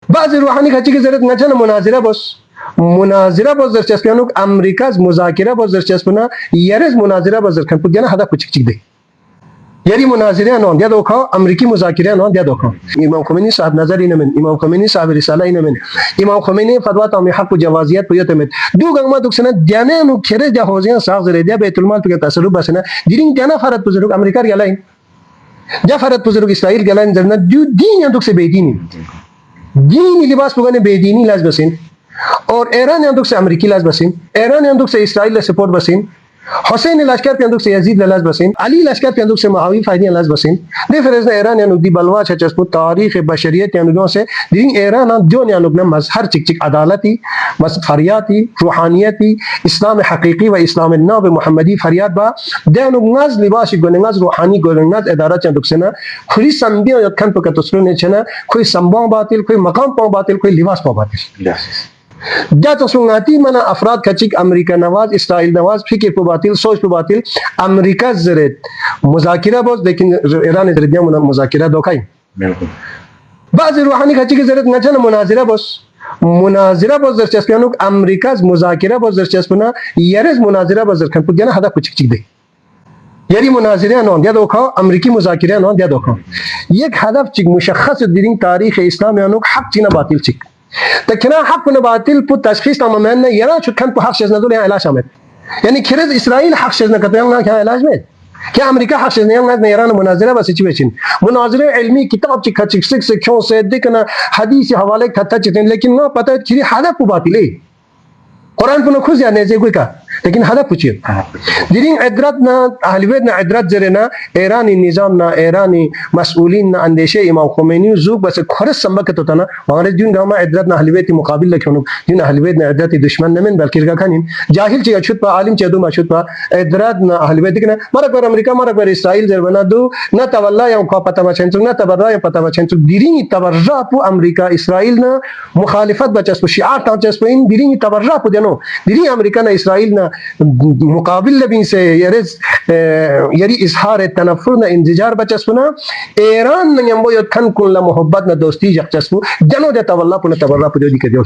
بعض روحانی خچی که ضرورت نچنه مناظرہ باز در چسپیانو امریکا از مذاکره باز در چسپنا یارز مناظره باز در کن پود هدف کوچیک چیک دی یاری مناظره آن دیا دوکا امریکی مذاکره آن دیا دوکا امام خمینی صاحب نظر اینه من امام خمینی صاحب رساله اینه من امام خمینی فتوا تا می حق و جوازیت پیوت من دو گنگ ما دوکسنا دیانه نو کره جا حوزیان ساغ زره دیا بیت المال پی تصرف بسنا دیرین دیانه فرد بزرگ امریکا گلاین جا فرد بزرگ اسرائیل گلاین زرنا دو دین یا دوکس بیدینی دینی لباس پگane بیدینی لاز بسین اور ایران یاندوک سے امریکی لاز بسین ایران یاندوک سے اسرائیل سپورٹ بسین حسین لشکر کے اندوک سے یزید لاز بسین علی لشکر کے اندوک سے معاویہ فائدین لاز بسین دے فرزنا ایران یاندوک دی بلوا چچسپو تاریخ بشریت یاندوک سے دین ایران جو یاندوک نہ مظہر چک چک عدالتی فریاتی روحانیتی اسلام حقیقی و اسلام ناب محمدی فریاد با دینوک ناز لباس گونناز روحانی گونناز ادارت یاندوک سے نہ کوئی سمبیو یکن پکتسلو نے چنا کوئی سمبا باطل کوئی مقام پا باطل کوئی لباس پا باطل جا تصنعاتی منا افراد کچک امریکہ نواز اسرائیل نواز فکر پہ باطل سوچ پہ باطل امریکہ زرت مذاکرہ باز لیکن ایران زرت دیا مذاکرہ دھوکہ بعض روحانی کچک زرت نچن مناظرہ باز در چسپیانو امریکہ مذاکرہ باز در چسپنا یارز مناظرہ باز در کن پود هدف کوچیک چیک دی یاری مناظره آن دیا دوکا امریکی مذاکره آن دیا دوکا یک هدف چیک مشخص دیرین تاریخ اسلام یانو حق چینا باطل چیک تكنا حق باطل بو تشخيص تماما يرى شو كان بو حق شزنا دول علاج عمل يعني كرز اسرائيل حق شزنا كتيان كان علاج مد كي امريكا حق شزنا يان ايران مناظره بس چي بچين مناظره علمي كتاب چي كچ سك كيون سے دكنا حديث حوالے کتا چتن لیکن نہ پتہ چي حدا بو باطل ہے قرآن پنو خوز یا نیزے کوئی کا لیکن هدف پوچھئے دیرین عدرت نا اہل بیت نا عدرت زرنا ایرانی نظام نا ایرانی مسئولین نا اندیشے امام خمینی زوگ بس خرس سنبکت ہوتا نا وانگرے دیون گاما عدرت نا اہل بیت مقابل لکھونو دیون اہل بیت نا عدرت دشمن نمین بلکہ رگا کھانین جاہل چی اچھوت پا عالم چی ادو مچھوت پا عدرت نا اہل بیت دیکھنا مرک بر امریکہ مرک بر اسرائیل زربنا دو نا تولا یا انکا پتا مچھنچو نا تبرا یا پتا مچھنچو دیرین تبرا پو امریکہ اسرائیل نا مخالفت بچس پو شعار تانچس پو ان دیرین تبرا پو دینو دیرین امریکہ نا اسرائیل نا مقابل لبین سے یری اظہار تنفر نہ انزجار بچسپنا ایران نہ یمبو یتکن کن محبت نہ دوستی جخچسپو جنو دے تولا پنا تبرا پدی کے دیو